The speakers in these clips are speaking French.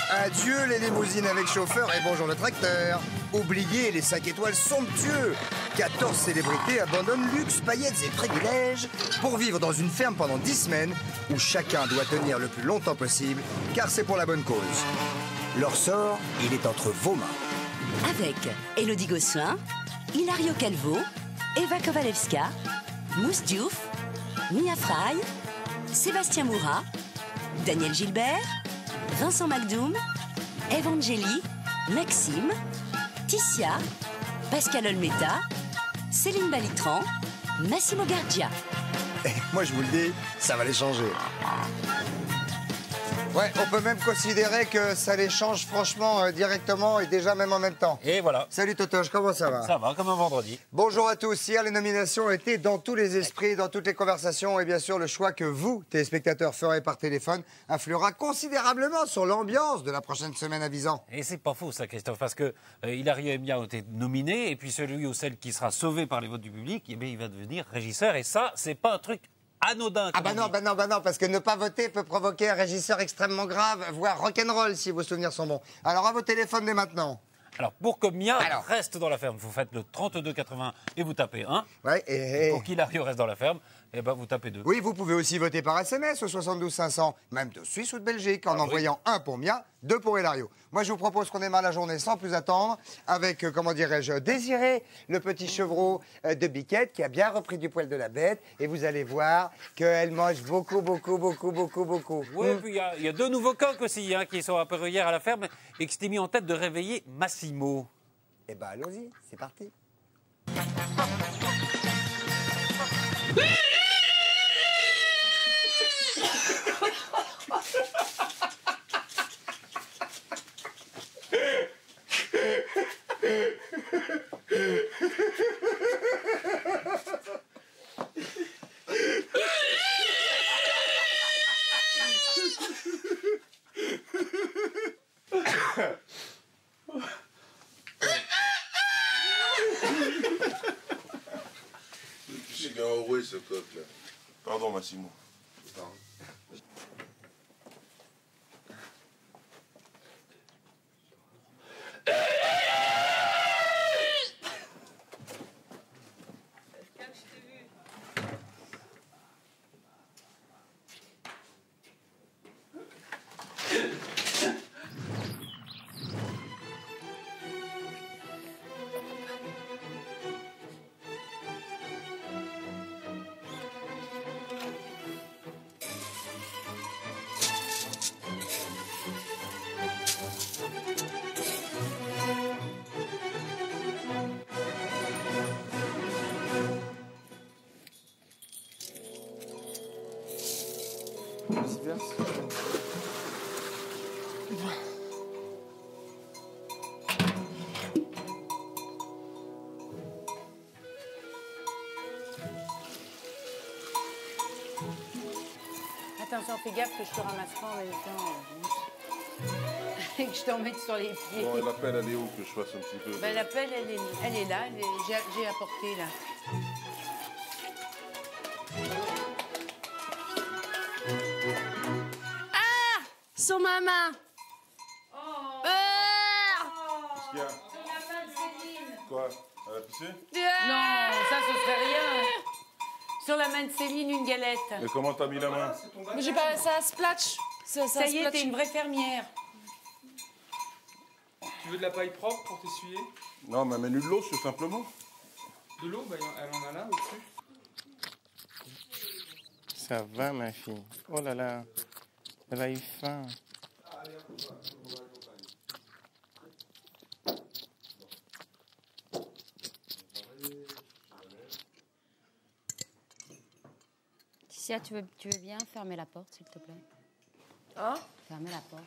Adieu les limousines avec chauffeur et bonjour le tracteur. Oubliez les 5 étoiles somptueux. 14 célébrités abandonnent luxe, paillettes et privilèges pour vivre dans une ferme pendant 10 semaines où chacun doit tenir le plus longtemps possible car c'est pour la bonne cause. Leur sort, il est entre vos mains. Avec Élodie Gossuin, Hilario Calvo, Eva Kowalewska, Mousse Diouf, Mia Fry, Sébastien Moura, Daniel Gilbert, Vincent Macdoum, Evangélie, Maxime, Ticia, Pascal Olmeta, Céline Balitran, Massimo Gardia. Moi je vous le dis, ça va les changer. Ouais, on peut même considérer que ça les change franchement directement et déjà même en même temps. Et voilà. Salut Totoche, comment ça va? Ça va, comme un vendredi. Bonjour à tous. Hier, les nominations étaient dans tous les esprits, dans toutes les conversations. Et bien sûr, le choix que vous, téléspectateurs, ferez par téléphone influera considérablement sur l'ambiance de la prochaine semaine à Visan. Et c'est pas faux ça, Christophe, parce que Hilario et Mia ont été nominés, et puis celui ou celle qui sera sauvé par les votes du public, eh bien, il va devenir régisseur. Et ça, c'est pas un truc anodin. Ah bah non, parce que ne pas voter peut provoquer un régisseur extrêmement grave, voire rock'n'roll si vos souvenirs sont bons. Alors à vos téléphones dès maintenant. Alors, pour que Mia reste dans la ferme, vous faites le 32-80 et vous tapez 1. Ouais, et pour qu'Hilario reste dans la ferme, eh ben, vous tapez 2. Oui, vous pouvez aussi voter par SMS au 72 500, même de Suisse ou de Belgique, en envoyant 1 pour Mia, 2 pour Hilario. Moi, je vous propose qu'on démarre la journée sans plus attendre avec, comment dirais-je, Désiré, le petit chevreau de Biquette, qui a bien repris du poil de la bête. Et vous allez voir qu'elle mange beaucoup. Oui, puis il y a 2 nouveaux coqs aussi hein, qui sont apparus hier à la ferme et qui s'étaient mis en tête de réveiller Massimo. Eh ben, allons-y, c'est parti. C'est bien enroué ce coq là. Pardon Massimo. Pardon. Attention, fais gaffe que je te ramasse pas en même temps. Et que je t'en mette sur les pieds. Bon, la pelle, elle est où que je fasse un petit peu? Ben, la pelle, elle est là. J'ai apporté là. Ah! Sur ma main! Qu'est-ce qu'il y a? Quoi? Elle a pissé? Non, ça, ce serait rien. Sur la main de Céline, une galette. Mais comment t'as mis la main? Mais j'ai pas, ça splatch. Ça y est, t'es une vraie fermière. Tu veux de la paille propre pour t'essuyer? Non, mais amène de l'eau, tout simplement. De l'eau, bah, elle en a là au-dessus. Ça va, ma fille. Oh là là, elle a eu faim. Ticia, tu veux bien fermer la porte, s'il te plaît? Hein? Fermer la porte.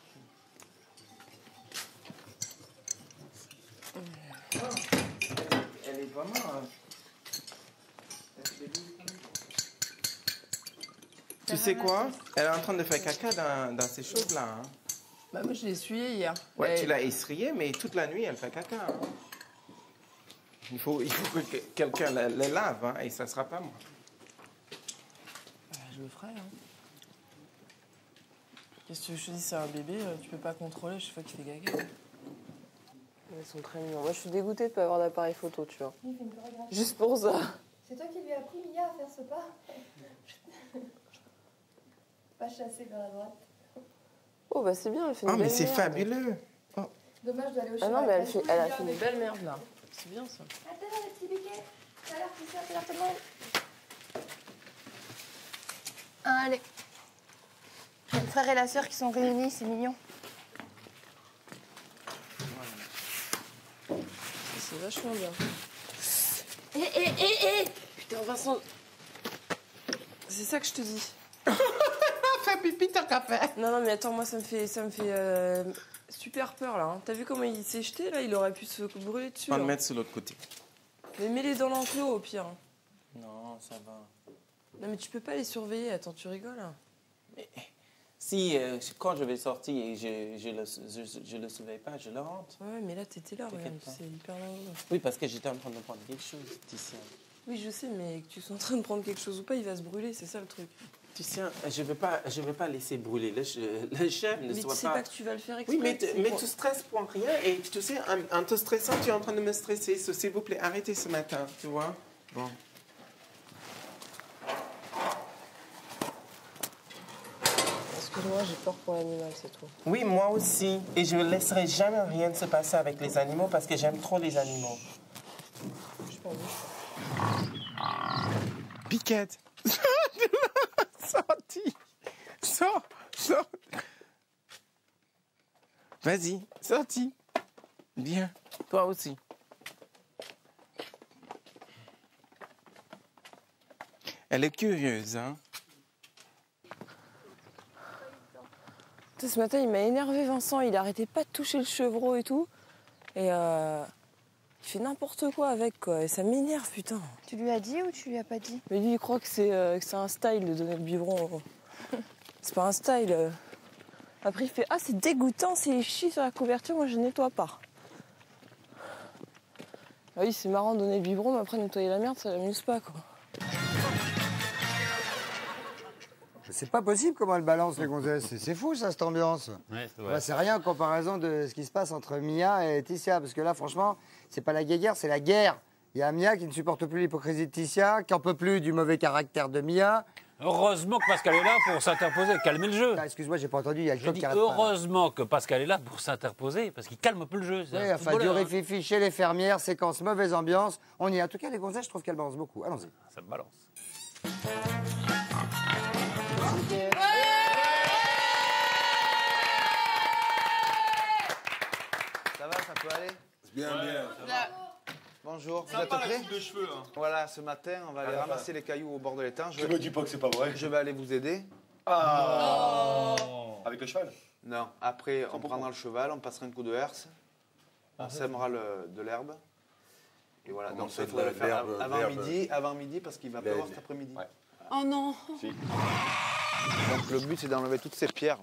Elle est vraiment... Tu sais quoi? Elle est en train de faire caca dans ces choses-là. Hein? Bah moi je l'ai essuyé hier. Ouais, Et... tu l'as essuyé, mais toute la nuit, elle fait caca. Hein? Il faut que quelqu'un la lave, hein, et ça ne sera pas moi. Je le ferai. Hein. Qu'est-ce que tu veux que je te dise, c'est un bébé, tu peux pas contrôler chaque fois qu'il fait gaga. Ils sont très mignons. Moi, je suis dégoûtée de pas avoir d'appareil photo, tu vois. Juste pour ça. C'est toi qui lui as appris, Mia, à faire ce pas. Pas chasser vers la droite. Oh, bah c'est bien, elle fait une Oh, belle mais c'est merde. fabuleux. Dommage d'aller au Ah cheval. non, mais elle a fait une belle merde, là. C'est bien, ça. Attends, les petits biquets. Ça a l'air tout ça, ça a l'air tellement... Allez. Le frère et la sœur qui sont réunis, c'est mignon. C'est vachement bien. Putain, Vincent. C'est ça que je te dis. Fais pipi tant qu'à faire. Non, mais attends, moi, ça me fait super peur, là. Hein. T'as vu comment il s'est jeté, là? Il aurait pu se brûler dessus. On va le hein. mettre sur l'autre côté. Mais mets-les dans l'enclos, au pire. hein. Non, ça va. Non, mais tu peux pas les surveiller. Attends, tu rigoles? hein. Si, quand je vais sortir et je le surveille pas, je le rentre. Ouais, mais là, t'étais là, regarde. T'inquiète pas. C'est hyper dangereux. Oui, parce que j'étais en train de prendre quelque chose, Titien. Oui, je sais, mais que tu sois en train de prendre quelque chose ou pas, il va se brûler, c'est ça le truc. Titien, je veux pas laisser brûler le chef, ne Mais soit tu sais pas que tu vas le faire exprès. Oui, mais, c'est mais pour- tu stresses pour rien et tu sais, en te stressant, tu es en train de me stresser. S'il vous plaît, arrêtez ce matin, tu vois. Bon. Excuse-moi, j'ai peur pour l'animal, c'est tout. Oui, moi aussi. Et je ne laisserai jamais rien se passer avec les animaux parce que j'aime trop les animaux. Je pas envie. Piquette. Sorti. Sors. Vas-y, sorti. Bien. Toi aussi. Elle est curieuse, hein? Tu sais, ce matin, il m'a énervé, Vincent. Il arrêtait pas de toucher le chevreau et tout. Et il fait n'importe quoi avec, quoi. Et ça m'énerve, putain. Tu lui as dit ou tu lui as pas dit? Mais lui, il croit que c'est un style de donner le biberon. C'est pas un style. Après, il fait « Ah, c'est dégoûtant, c'est chie sur la couverture, moi je nettoie pas. » Ah oui, c'est marrant de donner le biberon, mais après nettoyer la merde, ça l'amuse pas, quoi. C'est pas possible comment elle balance les gonzesses. C'est fou, ça, cette ambiance. Ouais, c'est vrai. Ouais, c'est rien en comparaison de ce qui se passe entre Mia et Ticia. Parce que là, franchement, c'est pas la guéguerre, c'est la guerre. Il y a Mia qui ne supporte plus l'hypocrisie de Ticia, qui en peut plus du mauvais caractère de Mia. Heureusement que Pascal est là pour s'interposer, calmer le jeu. Ah, excuse-moi, j'ai pas entendu, il y a le Je code dis qui arrête pas. heureusement que Pascal est là pour s'interposer, parce qu'il calme un peu le jeu. c'est Oui, un enfin, footballeur, du hein. rififi chez les fermières, séquence mauvaise ambiance. On y est. En tout cas, les gonzesses, je trouve qu'elles balancent beaucoup. Allons-y. Ça me balance. Ça va, ça peut aller? Bien. Bonjour, vous êtes prêts? de cheveux, hein. Voilà, ce matin, on va aller ramasser les cailloux au bord de l'étang. Ne me dis pas que c'est pas vrai. Je vais aller vous aider. Avec le cheval? Non, après, on prendra le cheval, on passera un coup de herse, on sèmera de l'herbe. Et voilà, Comment donc ça, il faudrait de le faire l'herbe avant midi parce qu'il va pleuvoir cet après-midi. Ouais. Oh non. Si. Donc le but, c'est d'enlever toutes ces pierres.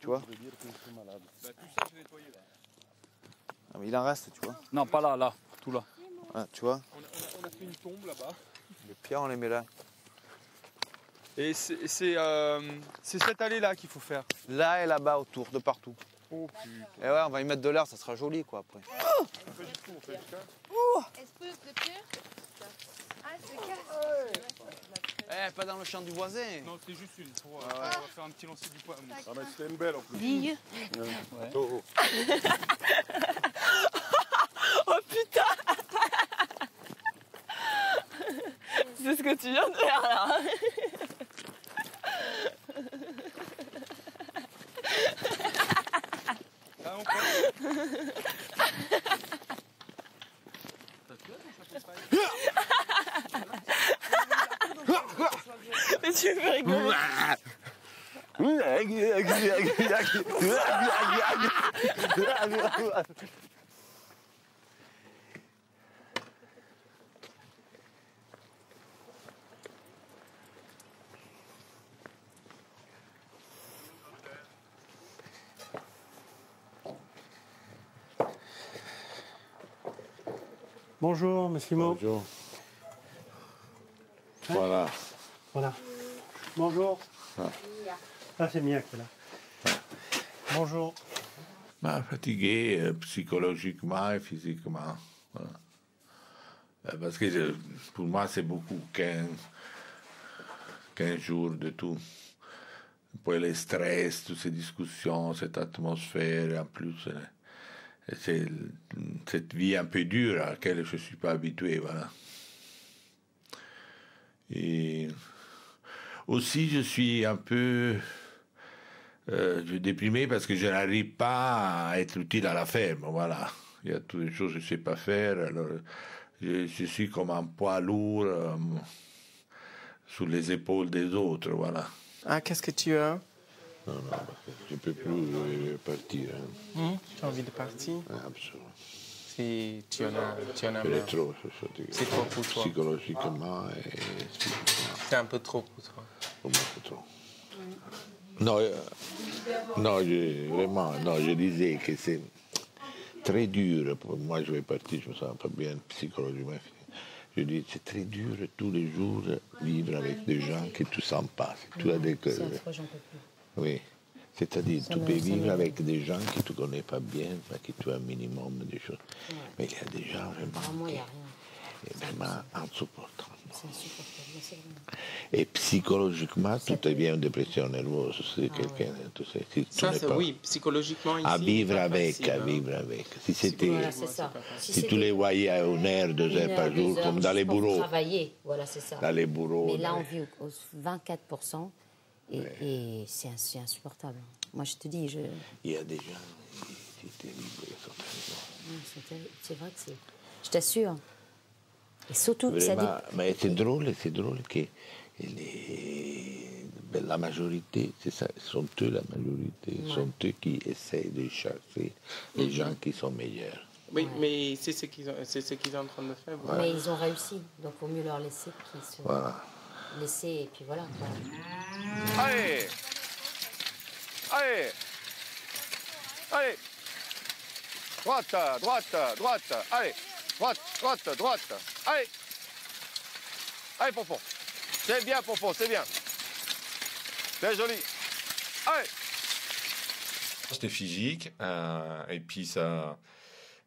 Tu vois? Bah, tout ça, je vais nettoyer là. Ah, mais il en reste, tu vois. Non, pas là, là, tout là. Ah, tu vois? On a fait une tombe là-bas. Les pierres, on les met là. Et c'est cette allée-là qu'il faut faire. Là et là-bas, autour, de partout. Oh putain. Et ouais, on va y mettre de l'air, ça sera joli, quoi, après. On fait du tout, on fait du cas. Espèce de pierre. Ah, c'est casse. Eh, pas dans le champ du voisin. Non, c'est juste une. On ouais. va faire un petit lancer du poids. Ah, mais c'était une belle en plus. Digue. Oh. Oh putain! C'est ce que tu viens de faire, là. Ah, on peut. Mais tu me fais rigoler. Bonjour, monsieur Mo. Bonjour. Voilà. Voilà. Bonjour. Ah. Ah, c'est Mia qui est là. Bonjour. Fatigué psychologiquement et physiquement. Voilà. Parce que pour moi, c'est beaucoup, 15 jours de tout. Puis le stress, toutes ces discussions, cette atmosphère, en plus, c'est cette vie un peu dure à laquelle je ne suis pas habitué. Voilà. Et aussi, je suis un peu déprimé parce que je n'arrive pas à être utile à la ferme. Voilà. Il y a toutes les choses que je ne sais pas faire. Alors, je suis comme un poids lourd sur les épaules des autres. Voilà. Ah, qu'est-ce que tu as? Non, parce que je ne peux plus partir. Hein. Tu as envie de partir? Absolument. Si tu en as C'est trop, c'est trop pour toi. Psychologiquement et physiquement. C'est un peu trop pour toi. Pour moi, c'est trop. Non, vraiment, je disais que c'est très dur. Pour moi, je vais partir, je me sens pas bien psychologiquement. Je dis, c'est très dur tous les jours vivre avec des gens que tu ne sens pas. Tu as des... C'est affreux, j'en peux plus. Oui. C'est-à-dire, tu peux vivre avec des gens que tu ne connais pas bien, que tu as un minimum de choses. Ouais. Mais il y a des gens vraiment, il y a rien. Vraiment insupportables. C'est insupportable, c'est vrai. Et psychologiquement, tu deviens une dépression nerveuse. C'est quelqu'un, tu sais, si ça, tu c'est pas... oui, psychologiquement ici. À vivre avec. Si c'était... Voilà, c'est ça. Si tu les voyais à 1 heure, 2 heures par jour, comme dans les bureaux. Travailler, voilà, c'est ça. Dans les bureaux. Mais là, on vit aux 24%. Et c'est insupportable. Moi, je te dis, il y a des gens, c'est terrible. C'est vrai que c'est... Je t'assure. Et surtout... Vraiment, mais c'est drôle que la majorité, c'est ça, sont eux la majorité, sont eux qui essayent de chasser les gens qui sont meilleurs. Oui, mais c'est ce qu'ils sont en train de faire. Voilà. Mais ils ont réussi, donc il vaut mieux leur laisser qu'ils se... Voilà. Laisser, et puis voilà. Allez! Allez! Allez! Droite! Allez! Droite! Allez! Allez, Pompon! C'est bien, Pompon, c'est bien! C'est joli! Allez! C'était physique, et puis ça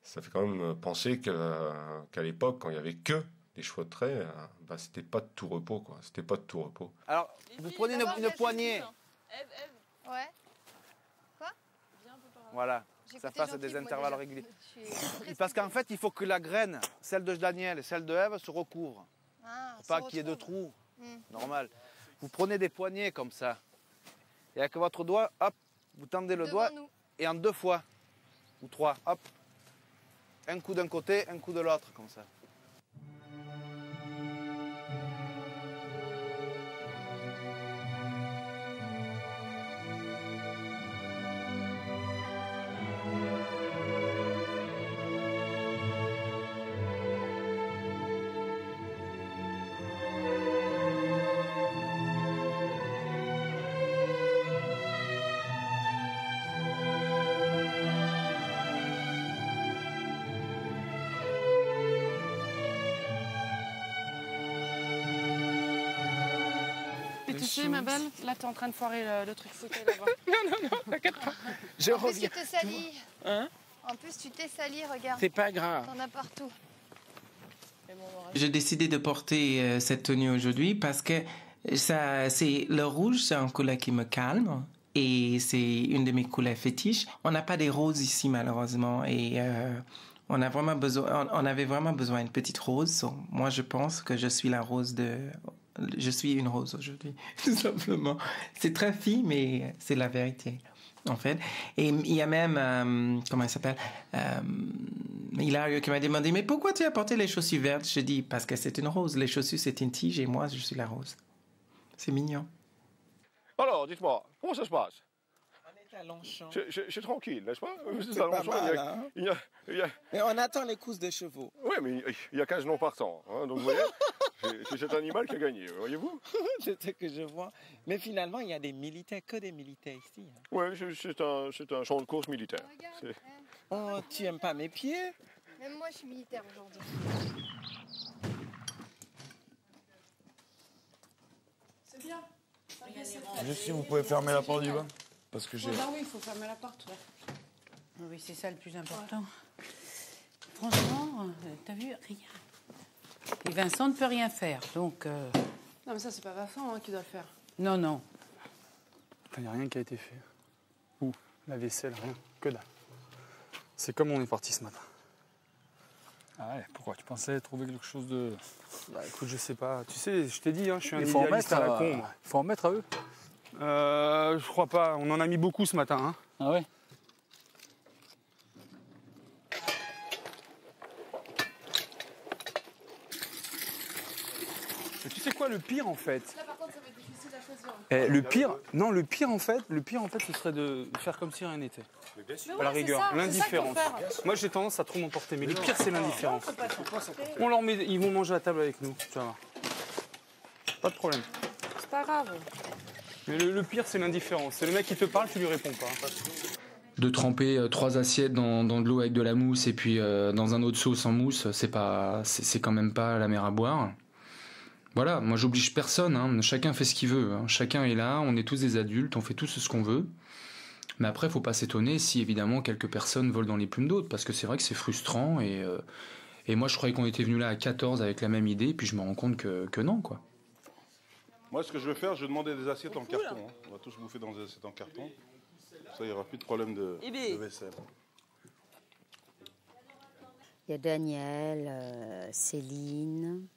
fait quand même penser qu'à l'époque, quand il n'y avait que des chevaux de trait, c'était pas de tout repos, quoi. C'était pas de tout repos. Alors, vous prenez une poignée. Ouais. Quoi? Voilà, ça fasse des intervalles réguliers. Parce qu'en fait, il faut que la graine, celle de Daniel et celle de Ève, se recouvrent. Faut pas qu'il y ait de trous. Normal. Vous prenez des poignées comme ça. Et avec votre doigt, hop, vous tendez le doigt et en 2 fois. Ou 3, hop. Un coup d'un côté, un coup de l'autre, comme ça. Tu sais, ma belle, là, t'es en train de foirer le truc foutu là-bas. non, t'inquiète pas. Je reviens. En plus, tu te salis. Hein? En plus, tu t'es sali, regarde. C'est pas grave. T'en as partout. J'ai décidé de porter cette tenue aujourd'hui parce que le rouge, c'est un couleur qui me calme. Et c'est une de mes couleurs fétiches. On n'a pas des roses ici, malheureusement. Et on avait vraiment besoin d'une petite rose. Moi, je pense que je suis une rose aujourd'hui, tout simplement. C'est très fille, mais c'est la vérité, en fait. Et il y a même, comment elle s'appelle, Hilario qui m'a demandé, mais pourquoi tu as porté les chaussures vertes? Je dis, parce que c'est une rose. Les chaussures, c'est une tige et moi, je suis la rose. C'est mignon. Alors, dites-moi, comment ça se passe? On est à Longchamp. Je suis tranquille, n'est-ce pas? C'est pas mal, hein? Mais on attend les courses de chevaux. Oui, mais il y a 15 noms partants. Hein, donc, vous voyez, c'est cet animal qui a gagné, voyez-vous? C'est ce que je vois. Mais finalement, il y a des militaires, que des militaires ici. Hein. Oui, c'est un champ de course militaire. Oh, tu aimes pas mes pieds? Même moi, je suis militaire aujourd'hui. Juste si vous pouvez fermer la porte du bas. Parce que j'ai... Oh, bah oui, il faut fermer la porte. Ouais. Oui, c'est ça le plus important. Franchement, t'as vu, rien. Et Vincent ne peut rien faire, donc... Non, mais ça, c'est pas Vincent qui doit le faire. Non, non. Il n'y a rien qui a été fait. Où? La vaisselle, rien. Que dalle. C'est comme on est parti ce matin. Ah ouais, pourquoi? Tu pensais trouver quelque chose de... Bah écoute, je sais pas. Tu sais, je t'ai dit, hein, je suis un idéaliste à la con. Il faut en mettre à eux? Je crois pas. On en a mis beaucoup ce matin. Hein. Ah ouais? Mais tu sais quoi, le pire en fait? Là, par contre, ça va être difficile à choisir. Le pire en fait, ce serait de faire comme si rien n'était. À la rigueur, l'indifférence. Moi, j'ai tendance à trop m'emporter, mais le pire, c'est l'indifférence. On leur met, ils vont manger à table avec nous, tu vas voir. Pas de problème. C'est pas grave. Mais le pire, c'est l'indifférence. C'est le mec qui te parle, tu lui réponds pas. De tremper 3 assiettes dans de l'eau avec de la mousse et puis dans un autre seau sans mousse, c'est quand même pas la mer à boire. Voilà, moi j'oblige personne, hein. Chacun fait ce qu'il veut, hein. Chacun est là, on est tous des adultes, on fait tous ce qu'on veut. Mais après, faut pas s'étonner si évidemment quelques personnes volent dans les plumes d'autres, parce que c'est vrai que c'est frustrant et moi je croyais qu'on était venus là à 14 avec la même idée, puis je me rends compte que non, quoi. Moi, ce que je vais faire, je vais demander des assiettes en carton. Hein. On va tous bouffer dans des assiettes en carton. Ça, il n'y aura plus de problème de vaisselle. Il y a Daniel, Céline.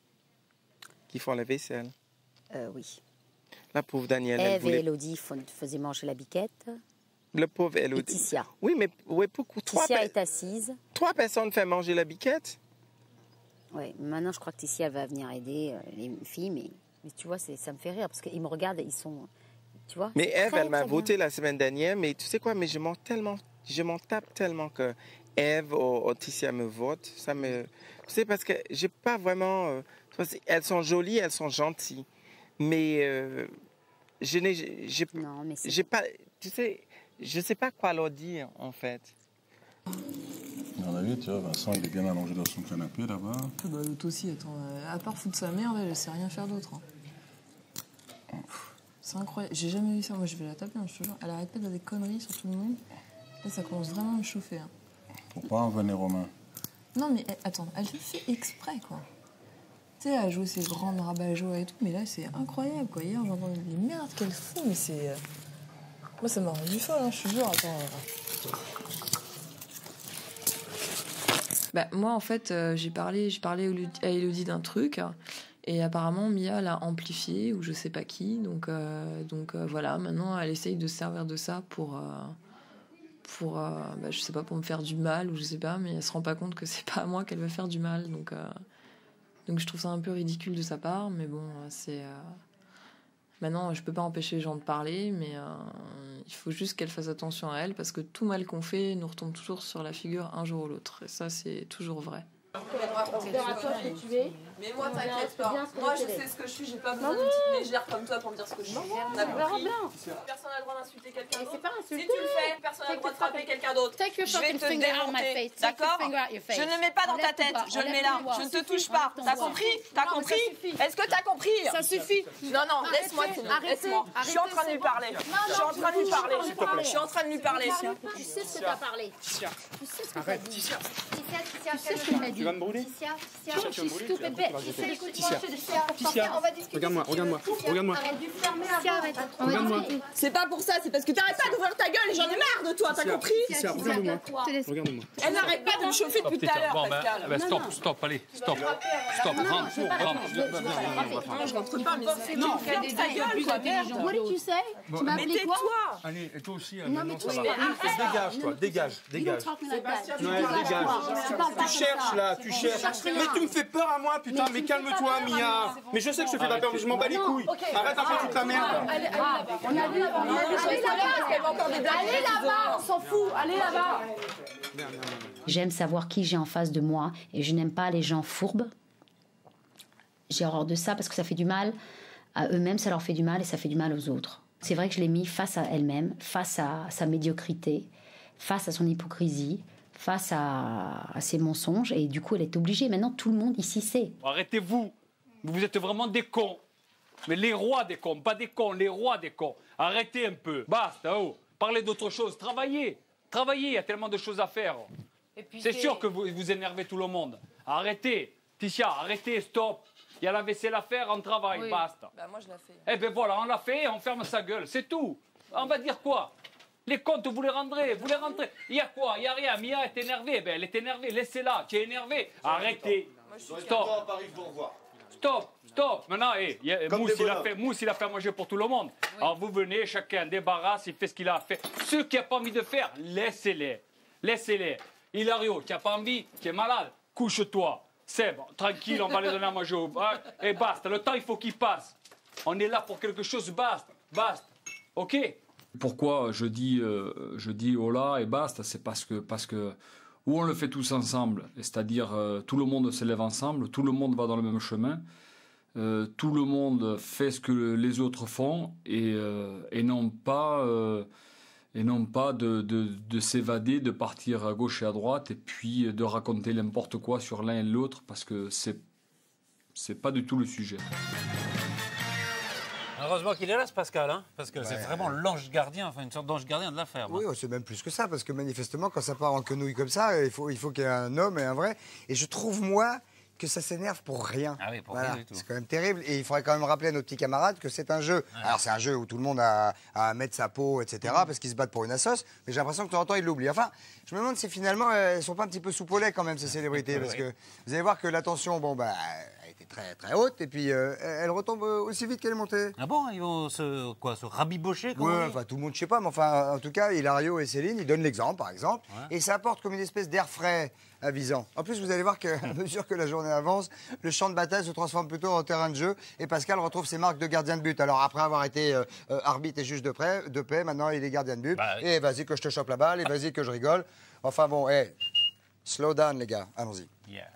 Qui font la vaisselle. Oui. La pauvre Danielle, Ève et Elodie faisaient manger la biquette. Le pauvre Elodie. Et Ticia. Oui, mais pourquoi Ticia est assise. 3 personnes font manger la biquette? Oui, maintenant je crois que Ticia va venir aider les filles, mais tu vois, ça me fait rire parce qu'ils me regardent, ils sont, tu vois. Mais Ève, elle m'a voté la semaine dernière, mais tu sais quoi, mais je m'en tape tellement que Ève ou Ticia me votent. Ça me, tu sais, parce que j'ai pas vraiment, elles sont jolies, elles sont gentilles, mais j'ai pas, tu sais, je sais pas quoi leur dire en fait. On a vu, tu vois, Vincent, il est bien allongé dans son canapé là-bas. Bah, l'autre aussi, attends, à part foutre sa merde, elle sait rien faire d'autre. Hein. C'est incroyable, j'ai jamais vu ça. Moi, je vais la taper, hein, je te jure. Elle arrête pas de dire des conneries sur tout le monde. Là, ça commence vraiment à me chauffer. Hein. Faut pas en venir aux mains. Non, mais attends, elle le fait exprès, quoi. Tu sais, elle joue ses grandes rabat-joie et tout, mais là, c'est incroyable, quoi. Hier, j'entends les merdes qu'elle fout, mais c'est. Moi, ça m'a rendu folle, hein, je te jure. Attends. Bah, moi, en fait, j'ai parlé à Elodie d'un truc, et apparemment, Mia l'a amplifié, ou je sais pas qui. Donc voilà, maintenant, elle essaye de se servir de ça pour je sais pas, pour me faire du mal, ou je sais pas, mais elle se rend pas compte que c'est pas à moi qu'elle va faire du mal. Donc je trouve ça un peu ridicule de sa part, mais bon, c'est... Maintenant, je peux pas empêcher les gens de parler, mais il faut juste qu'elle fasse attention à elle, parce que tout mal qu'on fait nous retombe toujours sur la figure un jour ou l'autre. Et ça, c'est toujours vrai. Mais moi, t'inquiète pas. Moi, je sais ce que je suis. J'ai pas besoin d'une petite mégère comme toi pour me dire ce que je suis. T'as compris? Personne n'a le droit d'insulter quelqu'un d'autre. Si tu le fais, personne n'a le droit de frapper quelqu'un d'autre. Je vais te démonter. D'accord? Je ne le mets pas dans ta tête. Je le mets là. Je ne te touche pas. T'as compris? T'as compris? Est-ce que t'as compris? Ça suffit. Non, laisse-moi. Laisse-moi. Je suis en train de lui parler. Je suis en train de lui parler. Je suis en train de lui parler. Tu sais ce que t'as parlé. Tu sais ce que t'as dit. Ticia, tu sais ce que tu m'as dit. Tu vas me brûler? Ticia, regarde-moi. C'est pas pour ça, c'est parce que t'arrêtes pas d'ouvrir ta gueule et j'en ai marre de toi, t'as compris? Ticia, regarde-moi. Elle n'arrête pas de me chauffer depuis tout à l'heure, Pascal. Stop, allez, stop, rentre. Je rentre pas, mais non, ferme ta gueule, quoi, merde. What did you say? Tu m'as appelé quoi? Allez, et toi aussi, non, mais ça va. Dégage. Tu cherches là, tu cherches. Mais tu me fais peur à moi, putain, mais calme-toi, Mia. Mais je sais que je te fais pas peur, mais je m'en bats les couilles. Arrête un peu toute ta merde. Allez là-bas, on s'en fout, allez là-bas. J'aime savoir qui j'ai en face de moi et je n'aime pas les gens fourbes. J'ai horreur de ça parce que ça fait du mal à eux-mêmes, ça leur fait du mal et ça fait du mal aux autres. C'est vrai que je l'ai mis face à elle-même, face à sa médiocrité, face à son hypocrisie, face à ses mensonges, et du coup elle est obligée. Maintenant tout le monde ici sait. Arrêtez-vous, vous êtes vraiment des cons. Mais les rois des cons, pas des cons, les rois des cons. Arrêtez un peu, basta, oh. Parlez d'autre chose. Travaillez. Travaillez, il y a tellement de choses à faire. C'est sûr que vous énervez tout le monde. Arrêtez. Ticia, arrêtez, stop. Il y a la vaisselle à faire, on travaille, basta. Bah, moi, je l'ai fait. Eh bien voilà, on l'a fait, on ferme sa gueule, c'est tout. On va dire quoi? Les comptes, vous les rendrez, vous les rentrez. Il y a quoi? Il n'y a rien. Mia est énervée. Ben, elle est énervée, laissez-la. Tu es énervé. Arrêtez. Stop. Stop. Maintenant, Mousse, il a fait à manger pour tout le monde. Oui. Alors vous venez, chacun débarrasse, il fait ce qu'il a à faire. Ceux qui n'ont pas envie de faire, laissez-les. Laissez-les. Hilario, tu n'as pas envie, tu es malade, couche-toi. Seb, tranquille, on va les donner à manger. Et basta, le temps, il faut qu'il passe. On est là pour quelque chose, basta. OK? Pourquoi je dis hola et basta, c'est parce que où on le fait tous ensemble, c'est-à-dire tout le monde se lève ensemble, tout le monde va dans le même chemin, tout le monde fait ce que les autres font et non pas de s'évader, de partir à gauche et à droite et puis de raconter n'importe quoi sur l'un et l'autre parce que c'est pas du tout le sujet. Heureusement qu'il est là, ce Pascal, hein, parce que c'est vraiment l'ange gardien, enfin une sorte d'ange gardien de la ferme. Oui, c'est même plus que ça, parce que manifestement, quand ça part en quenouille comme ça, il faut qu'il y ait un homme et un vrai. Et je trouve, moi, que ça s'énerve pour rien. Ah oui, pour rien du tout. C'est quand même terrible. Et il faudrait quand même rappeler à nos petits camarades que c'est un jeu. Ouais. Alors, c'est un jeu où tout le monde a à mettre sa peau, etc., parce qu'ils se battent pour une assoce. Mais j'ai l'impression que de temps en temps, ils l'oublient. Enfin, je me demande si finalement, elles sont pas un petit peu soupe au lait quand même, ces célébrités. Parce que vous allez voir que l'attention, elle était très, très haute. Et puis, elle retombe aussi vite qu'elle est montée. Ah bon? Ils vont se rabibocher? Oui, enfin, tout le monde, je sais pas. Mais enfin, en tout cas, Hilario et Céline, ils donnent l'exemple, par exemple. Ouais. Et ça apporte comme une espèce d'air frais avisant. En plus, vous allez voir qu'à mesure que la journée avance, le champ de bataille se transforme plutôt en terrain de jeu et Pascal retrouve ses marques de gardien de but. Alors après avoir été arbitre et juge de paix, maintenant il est gardien de but. Et vas-y que je te chope la balle et vas-y que je rigole. Enfin bon, slow down les gars, allons-y. Yeah.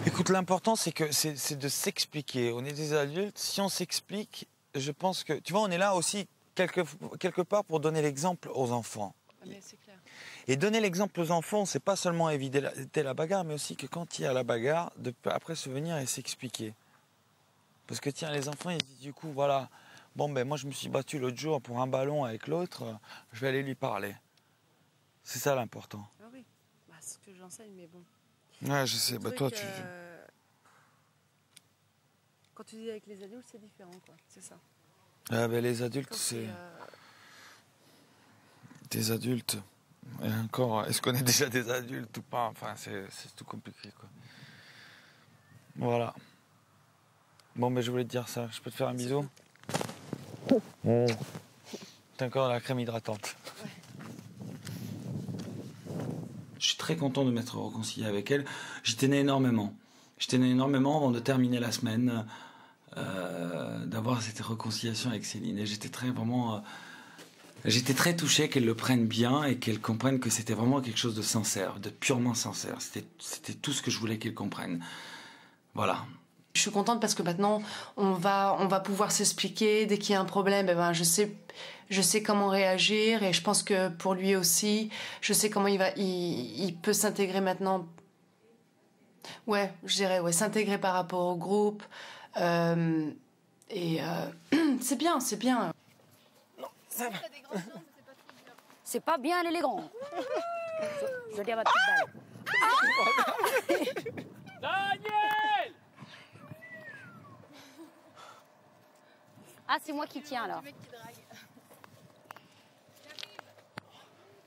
Écoute, l'important c'est de s'expliquer. On est des adultes, si on s'explique, je pense que... Tu vois, on est là aussi quelque part pour donner l'exemple aux enfants. Mais c'est clair. Et donner l'exemple aux enfants, c'est pas seulement éviter la bagarre, mais aussi que quand il y a la bagarre, après se venir et s'expliquer. Parce que tiens, les enfants, ils disent du coup, voilà, bon ben moi je me suis battu l'autre jour pour un ballon avec l'autre, je vais aller lui parler. C'est ça l'important. Ah oui, c'est ce que j'enseigne, mais bon. Ouais, je sais, toi tu... Quand tu dis avec les adultes, c'est différent, quoi, c'est ça. Ah ben les adultes, c'est... Des adultes. Et encore, est-ce qu'on est déjà des adultes ou pas? Enfin, c'est tout compliqué, quoi. Voilà. Bon, mais je voulais te dire ça. Je peux te faire un bisou? T'as encore la crème hydratante. Ouais. Je suis très content de m'être réconcilié avec elle. Je tenais énormément. Je tenais énormément avant de terminer la semaine, d'avoir cette réconciliation avec Céline. Et j'étais très touché qu'elle le prenne bien et qu'elle comprenne que c'était vraiment quelque chose de sincère, de purement sincère. C'était tout ce que je voulais qu'elle comprenne. Voilà. Je suis contente parce que maintenant, on va pouvoir s'expliquer. Dès qu'il y a un problème, je sais comment réagir. Et je pense que pour lui aussi, je sais comment il peut s'intégrer maintenant. Ouais, je dirais, s'intégrer par rapport au groupe. C'est bien, c'est bien. Non, ça va. C'est pas bien aller les grands. Je dis à ma petite balle. Daniel! Ah, c'est moi qui tiens alors.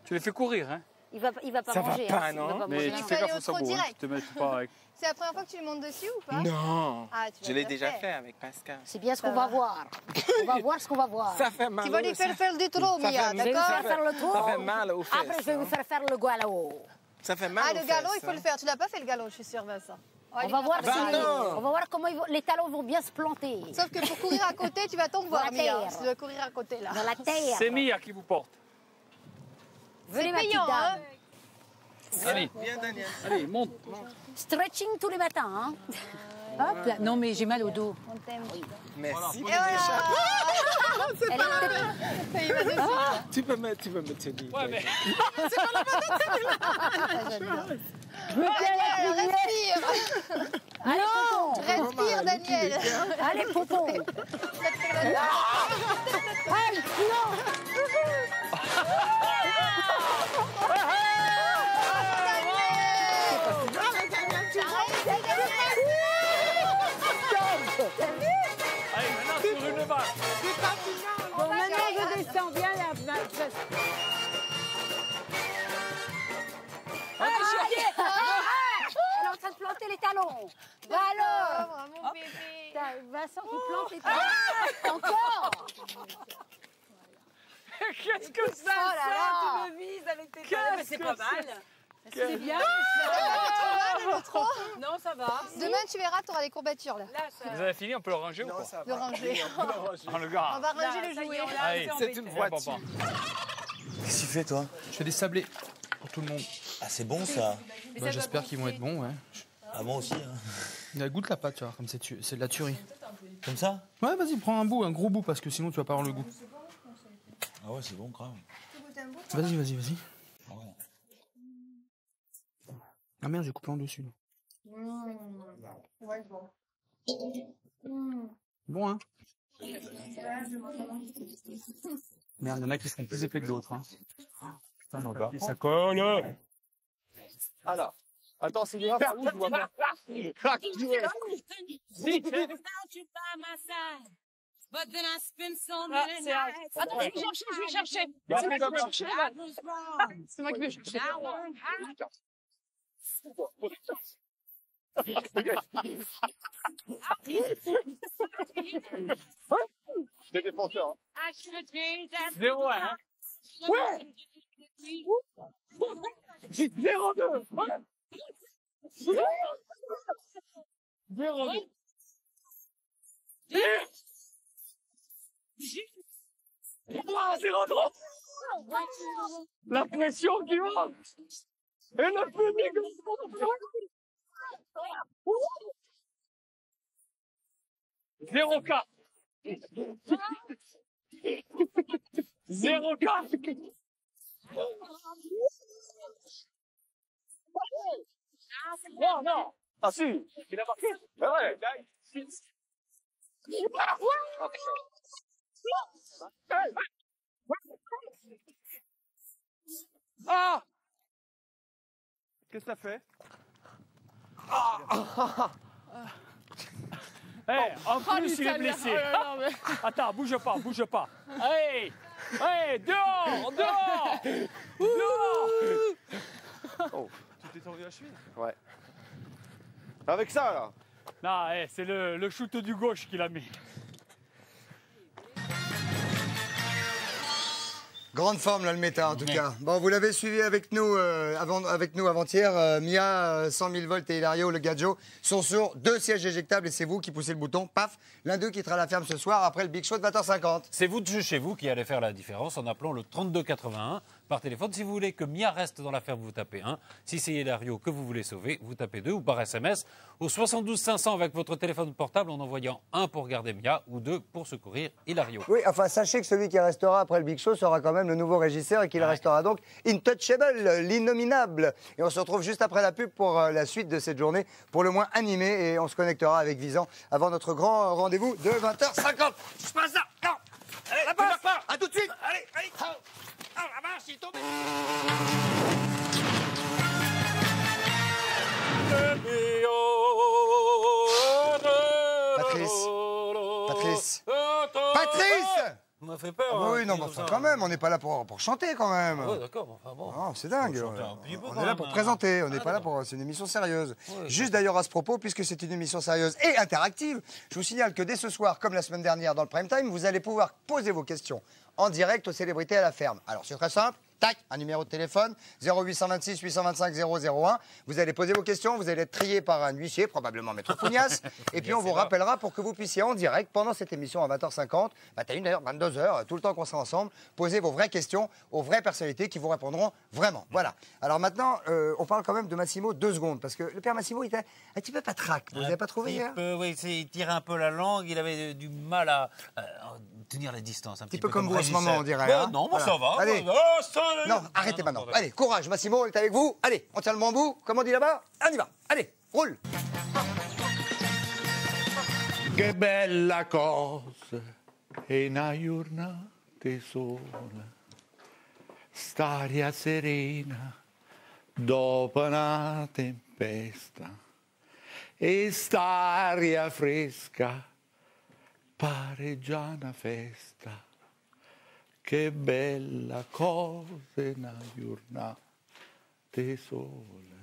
Tu les fais courir, hein? Il va pas manger. Ça va pas, non? Mais tu fais gaffe au sabot, hein? Tu te mets pas avec... C'est la première fois que tu lui montes dessus ou pas? Non, je l'ai déjà fait avec Pascal. C'est bien ce qu'on va voir. On va voir ce qu'on va voir. Ça fait mal. Tu vas lui faire du trop, Mia, d'accord? Je vais vous faire faire le trop. Ça fait mal aux fesses. Après, je vais vous faire faire le galop. Ça fait mal aux fesses. Le galop, il faut le faire. Tu l'as pas fait le galop, je suis sûre, Vincent. On va voir comment les talons vont bien se planter. Sauf que pour courir à côté, tu vas tomber, Mia. Tu dois courir à côté, là. Dans la terre. C'est Mia qui vous porte. Venez, ma petite dame. Allez, allez, monte. Stretching tous les matins, hein. Hop là. Non, mais j'ai mal au dos. On t'aime. Merci. Tu peux mettre ce lit. Ouais, mais... C'est pas la patate, Daniel, respire. Non. Respire, Daniel. Allez, Pompon. Aïe, non. Allez, maintenant sur une vache. Bon, maintenant je descends bien la Elle est en train de planter les talons. Va alors. Mon bébé. Vincent qui plante les talons. Encore. Qu'est-ce que ça Oh là là. Tu me vises avec tes talons, mais c'est pas mal. C'est bien. Non, ça va. Demain, tu verras, tu auras des courbatures là. Vous avez fini, on peut le ranger ou pas? Le ranger. Ah, le gars. On va ranger le jouet. Allez, C'est une voiture. Qu'est-ce que tu fais, toi? Je fais des sablés pour tout le monde. Ah, c'est bon, ça. Bah, j'espère qu'ils vont être bons, ouais. Ah, moi aussi. Hein. Goûte la pâte, tu vois, comme c'est de la tuerie. Comme ça? Ouais, vas-y, prends un bout, un gros bout, parce que sinon tu vas pas avoir le goût. Ah ouais, c'est bon, grave. Vas-y. Ah merde, j'ai coupé en dessus. Là. Ouais, bon. Bon, hein? Merde, il y en a qui seront plus épais que d'autres. Hein. Putain, non, ça colle. Alors, attends, c'est grave, où je vois pas. Attends, je vais chercher. C'est moi qui vais chercher. T'es défenseur. Hein. 0-1. Hein. Ouais. 0-2. 0-2. Ah, 0-3. La pression qui monte. Et le public. 0-4. 0-4. Non. Ah si, il a marqué. Ben ouais. Ah! Qu'est-ce que t'as fait? En plus, il est blessé. Attends, bouge pas. Allez, dehors. Oh, tu t'es tordu la cheville? Ouais. Avec ça, là? Non, c'est le shoot du gauche qu'il a mis. Grande forme, là, le méta, en tout cas. Bon, vous l'avez suivi avec nous avant-hier. Mia, 100 000 volts et Hilario, le Gadjo, sont sur 2 sièges éjectables et c'est vous qui poussez le bouton. Paf, l'un d'eux quittera la ferme ce soir après le Big Show de 20h50. C'est vous de chez vous qui allez faire la différence en appelant le 3281 par téléphone. Si vous voulez que Mia reste dans la ferme, vous tapez 1. Si c'est Hilario que vous voulez sauver, vous tapez 2 ou par SMS au 72 500 avec votre téléphone portable en envoyant 1 pour garder Mia ou 2 pour secourir Hilario. Oui, enfin, sachez que celui qui restera après le Big Show sera quand même le nouveau régisseur et qu'il restera donc intouchable, l'innominable. Et on se retrouve juste après la pub pour la suite de cette journée, pour le moins animée, et on se connectera avec Visan avant notre grand rendez-vous de 20h50. Je passe ça. Non. Allez, la passe. À tout de suite. Allez. Oh, la vache, il est tombé. Patrice. On m'a fait peur. Ah bah oui, non, mais enfin, quand même, on n'est pas là pour chanter quand même. Oui, d'accord, enfin bon. Non, c'est dingue. On est là pour présenter, on n'est pas là pour. C'est une émission sérieuse. Ouais, juste d'ailleurs à ce propos, puisque c'est une émission sérieuse et interactive, je vous signale que dès ce soir, comme la semaine dernière dans le prime time, vous allez pouvoir poser vos questions en direct aux célébrités à la ferme. Alors c'est très simple. Tac, un numéro de téléphone, 0826 825 001. Vous allez poser vos questions, vous allez être trié par un huissier, probablement Maître Fougnas, et puis on vous rappellera pour que vous puissiez en direct, pendant cette émission à 20h50, 21h, 22h, tout le temps qu'on sera ensemble, poser vos vraies questions aux vraies personnalités qui vous répondront vraiment. Voilà. Alors maintenant, on parle quand même de Massimo 2 secondes, parce que le père Massimo était un petit peu patraque. Vous n'avez pas trouvé hier? Oui, il tirait un peu la langue, il avait du mal à tenir la distance. Un petit peu comme vous en ce moment, on dirait. Bah, hein. non, moi ça va. Allez. Non, arrêtez maintenant. Allez, courage, Massimo est avec vous. Allez, on tient le bambou, comme on dit là-bas. On y va. Allez, roule. Che bella cosa è una giornata sola, st'aria serena dopo una tempesta e st'aria fresca pare già una festa. Che bella cosa è una giornata sola.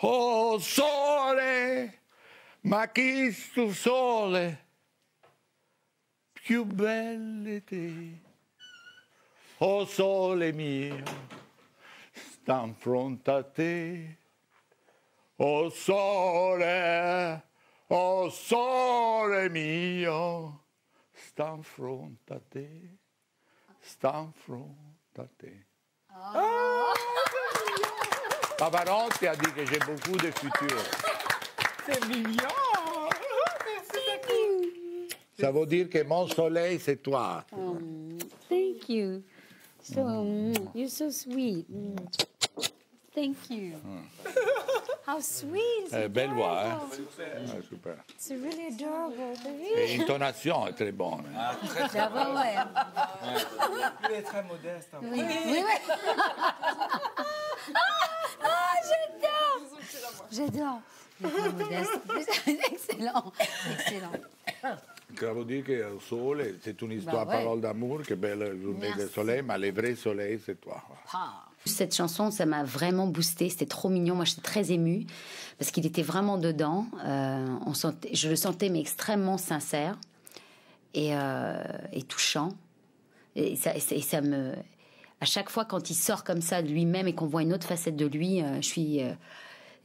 Oh sole! Ma chi sto sole più belle te, oh sole mio, sta in fronte a te, oh sole mio, sta in fronte a te, sta in fronte a te. Pavarotti a dit que j'ai beaucoup de futur. C'est mignon. Ça veut dire que mon soleil, c'est toi. Thank you. You're so sweet. Thank you. How sweet. Belle voix, hein? Super. C'est really adorable. Et l'intonation est très bonne. Ah, très bon, ouais. Il est très modeste. Hein. Oui, oui. J'adore. Modeste. Excellent. Excellent. Ça veut dire que le soleil, c'est une histoire, parole d'amour, que belle journée de soleil, mais le vrai soleil, c'est toi. Cette chanson, ça m'a vraiment boosté. C'était trop mignon. Moi, j'étais très émue parce qu'il était vraiment dedans. Je le sentais, mais extrêmement sincère et touchant. Et ça me... À chaque fois, quand il sort comme ça de lui-même et qu'on voit une autre facette de lui,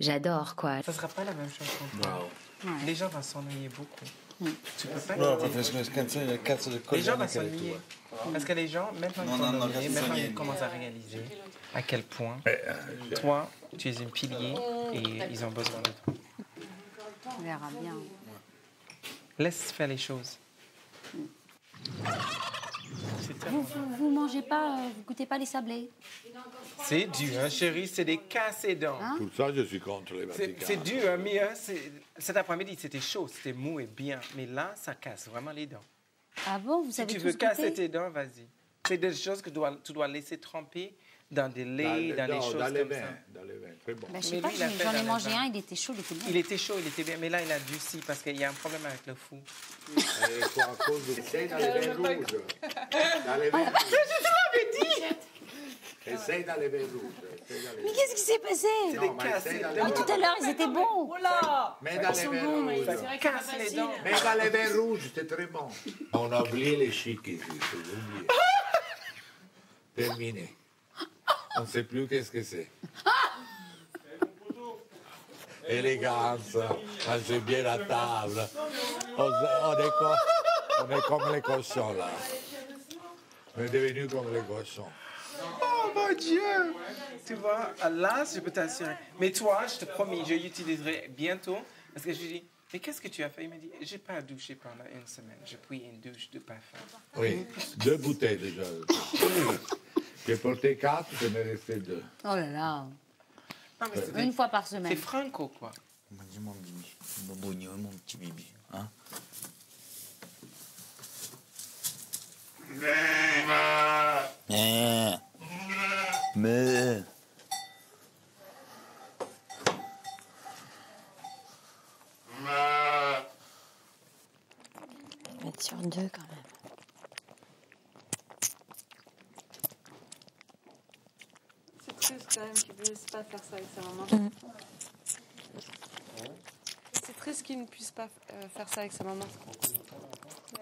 j'adore, quoi. Ça sera pas la même chanson. Ouais. Les gens vont s'ennuyer beaucoup. Tu peux pas. No, perché questa canzone è il cazzo del Les gens coglione vont che eri s'ennuyer. tu. Parce que les gens, même quand ils Non, sont non, non, ennuyés, cazzo même quand niente. ils commencent à réaliser à quel point toi, tu es un pilier et ils ont besoin de toi. On verra bien. Laisse faire les choses. Vous mangez pas, vous goûtez pas les sablés? C'est dur, hein, chérie, c'est des cassés dents. Pour ça, je suis contre les Vatican. C'est dur, hein, mais hein, cet après-midi, c'était chaud, c'était mou et bien. Mais là, ça casse vraiment les dents. Ah bon, vous savez Si tu tout veux ce que c'est? casser tes dents, vas-y. C'est des choses que tu dois laisser tremper dans des laits, dans les choses dans les comme vins, ça. dans les vins, très bon. Bah, je sais pas, j'en ai mangé un, il était chaud, il était bien. Il était chaud, il était bien, mais là, il a durci parce qu'il y a un problème avec le fou. C'est à cause de... C'est dans les vins rouges. Dans les vins rouges. Je te l'avais dit! Essaye dans les vins rouges. Mais qu'est-ce qui s'est passé? Mais tout à l'heure, ils étaient bons. Oh là! Mais dans les vins rouges. C'est vrai que c'est pas facile. Mais dans les vins rouges, c'est très bon. On a oublié les chics ici, j'ai oublié. Terminé. On ne sait plus qu'est-ce que c'est. Élégance, manger bien la table. On est comme les cochons, là. On est devenus comme les cochons. Oh mon Dieu! Tu vois, là, je peux t'assurer. Mais toi, je te promets, je l'utiliserai bientôt. Parce que je lui dis, mais qu'est-ce que tu as fait? Il m'a dit, j'ai pas douché pendant une semaine. J'ai pris une douche de parfum. Oui, 2 bouteilles déjà. J'ai porté 4, je m'en resté 2. Oh là là. Non, mais Une fois par semaine. C'est franco, quoi. Dis mon bibi, mon bogno, mon petit bibi, hein? Mais... On va être sur 2 quand même. C'est triste quand même qu'il ne puisse pas faire ça avec sa maman. C'est triste qu'il ne puisse pas faire ça avec sa maman.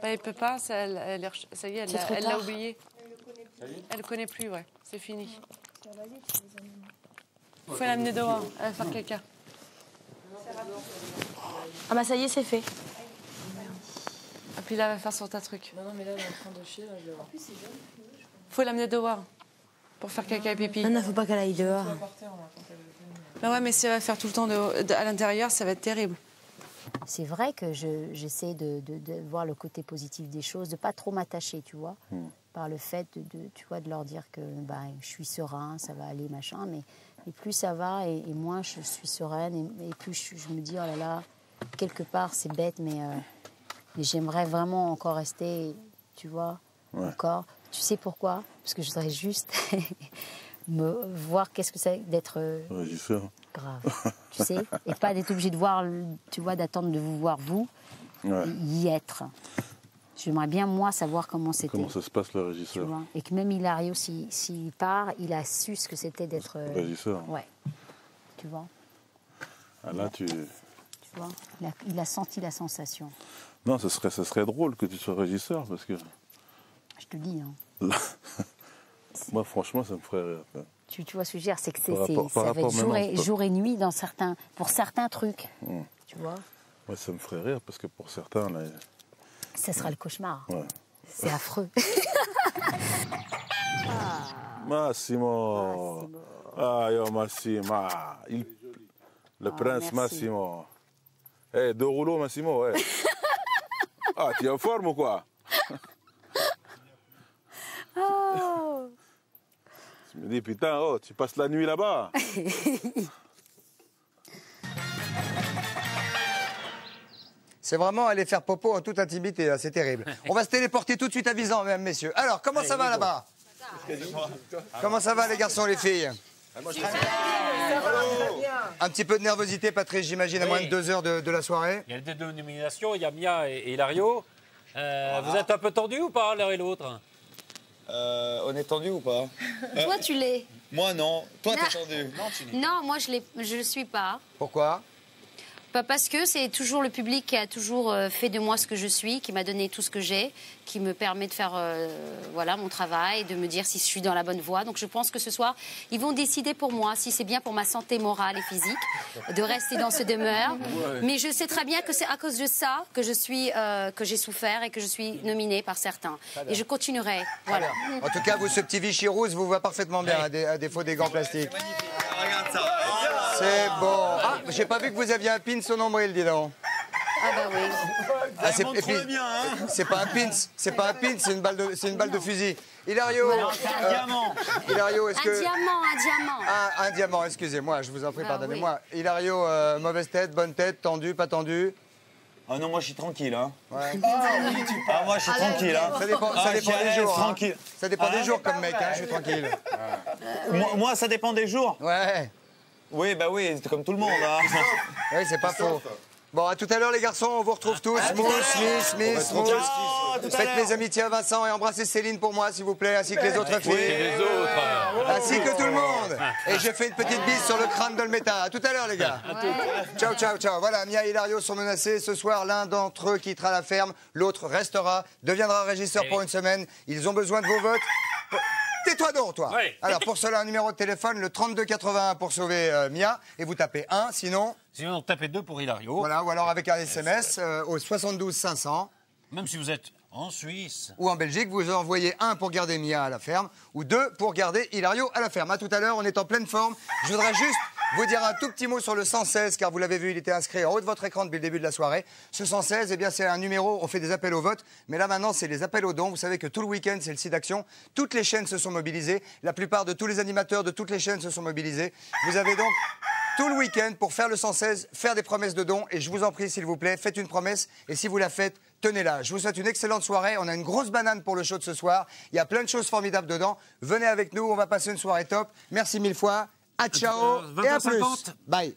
Bah, il peut pas, ça y est, elle l'a oublié. Elle le connaît plus, ouais. C'est fini. Il faut l'amener dehors, elle va faire caca. Ah bah ça y est, c'est fait. Et puis là, elle va faire son tas de trucs. Non, mais là, elle est en train de chier, là, je le vois. Faut l'amener dehors pour faire caca et pipi. Non, faut pas qu'elle aille dehors. Bah ouais, mais si elle va faire tout le temps à l'intérieur, ça va être terrible. c'est vrai que j'essaie de voir le côté positif des choses, de pas trop m'attacher, tu vois, par le fait tu vois, de leur dire que je suis serein, ça va aller, machin, mais plus ça va et moins je suis sereine et plus je me dis, oh là là, quelque part c'est bête, mais j'aimerais vraiment encore rester, tu vois, encore. Tu sais pourquoi? Parce que je voudrais juste me voir qu'est-ce que c'est d'être régisseur. Grave, tu sais, et pas d'être obligé de voir, tu vois, d'attendre de vous voir vous, y être. J'aimerais bien, moi, savoir comment c'était. Comment ça se passe, le régisseur. Tu vois, et que même Hilario, s'il part, il a su ce que c'était d'être... régisseur. Ouais, tu vois. Ah, là, tu vois, il a senti la sensation. Non, ça serait drôle que tu sois régisseur, parce que... Je te dis, hein. Là, moi, franchement, ça me ferait rire. Tu vois ce que je veux dire, c'est que ça va être jour et nuit pour certains trucs, tu vois. Moi, ça me ferait rire, parce que pour certains, là... Ça sera le cauchemar. Ouais. C'est affreux. Massimo. Ah, yo, Massimo. Le prince merci. Massimo. Eh, 2 rouleaux, Massimo, ouais. Ah, tu es en forme ou quoi? Oh. Je me dis, putain, tu passes la nuit là-bas. C'est vraiment aller faire popo en toute intimité, c'est terrible. On va se téléporter tout de suite à Visan, mesdames, messieurs. Alors, comment ça va là-bas? Comment ça va, les garçons, les filles? Un petit peu de nervosité, Patrice, j'imagine, à moins de 2 heures de la soirée. Il y a des 2 nominations, il y a Mia et Hilario. Vous êtes un peu tendus ou pas, l'un et l'autre? On est tendu ou pas? Toi, tu l'es. Moi, non. Toi, t'es tendu. Non, moi, je le suis pas. Pourquoi? Parce que c'est toujours le public qui a toujours fait de moi ce que je suis, qui m'a donné tout ce que j'ai, qui me permet de faire voilà, mon travail, de me dire si je suis dans la bonne voie. Donc je pense que ce soir, ils vont décider pour moi si c'est bien pour ma santé morale et physique de rester dans ce demeure. Ouais. Mais je sais très bien que c'est à cause de ça que que j'ai souffert et que je suis nominée par certains. Et je continuerai. Voilà. En tout cas, vous, ce petit Vichy rouge vous va parfaitement bien, à défaut des gants plastiques. Regarde ça. C'est bon. Ah, j'ai pas vu que vous aviez un pin au nombril, dis donc. Ah bah oui. Ah, c'est pas un pin, c'est pas un pin, c'est une balle de fusil. Hilario, c'est un diamant. Hilario, est-ce que... Un diamant. Ah, un diamant, excusez-moi, je vous en prie, pardonnez-moi. Oui. Hilario, mauvaise tête, bonne tête, tendu, pas tendu? Ah non, moi je suis tranquille, hein. Ouais. Ah, moi je suis tranquille, hein. Ça dépend des jours. Tranquille. Hein. Ça dépend des jours comme mec, hein, je suis tranquille. Moi, ça dépend des jours. Ouais. Oui, bah oui, c'est comme tout le monde, hein. Oui, c'est pas faux. Bon, à tout à l'heure, les garçons, on vous retrouve tous. Smith. Faites mes amitiés à Vincent et embrassez Céline pour moi, s'il vous plaît, ainsi que les autres filles. Les autres. Ainsi que tout le monde. Et je fais une petite bise sur le crâne d'Olmeta. À tout à l'heure, les gars. Ciao. Voilà, Mia et Hilario sont menacés. Ce soir, l'un d'entre eux quittera la ferme, l'autre restera, deviendra régisseur pour une semaine. Ils ont besoin de vos votes. Tais-toi donc, toi. Oui. Alors, pour cela, un numéro de téléphone, le 3281 pour sauver Mia. Et vous tapez 1, sinon... Sinon, tapez 2 pour Hilario. Voilà, ou alors avec un SMS au 72 500. Même si vous êtes en Suisse. Ou en Belgique, vous envoyez 1 pour garder Mia à la ferme, ou 2 pour garder Hilario à la ferme. À tout à l'heure, on est en pleine forme. Je voudrais juste vous dire un tout petit mot sur le 116, car vous l'avez vu, il était inscrit en haut de votre écran depuis le début de la soirée. Ce 116, eh bien, c'est un numéro, on fait des appels au vote, mais là maintenant, c'est les appels aux dons. Vous savez que tout le week-end, c'est le site d'action. Toutes les chaînes se sont mobilisées. La plupart de tous les animateurs de toutes les chaînes se sont mobilisés. Vous avez donc tout le week-end pour faire le 116, faire des promesses de dons. Et je vous en prie, s'il vous plaît, faites une promesse. Et si vous la faites, tenez-la. Je vous souhaite une excellente soirée. On a une grosse banane pour le show de ce soir. Il y a plein de choses formidables dedans. Venez avec nous, on va passer une soirée top. Merci 1000 fois. À ciao et à plus. Bye.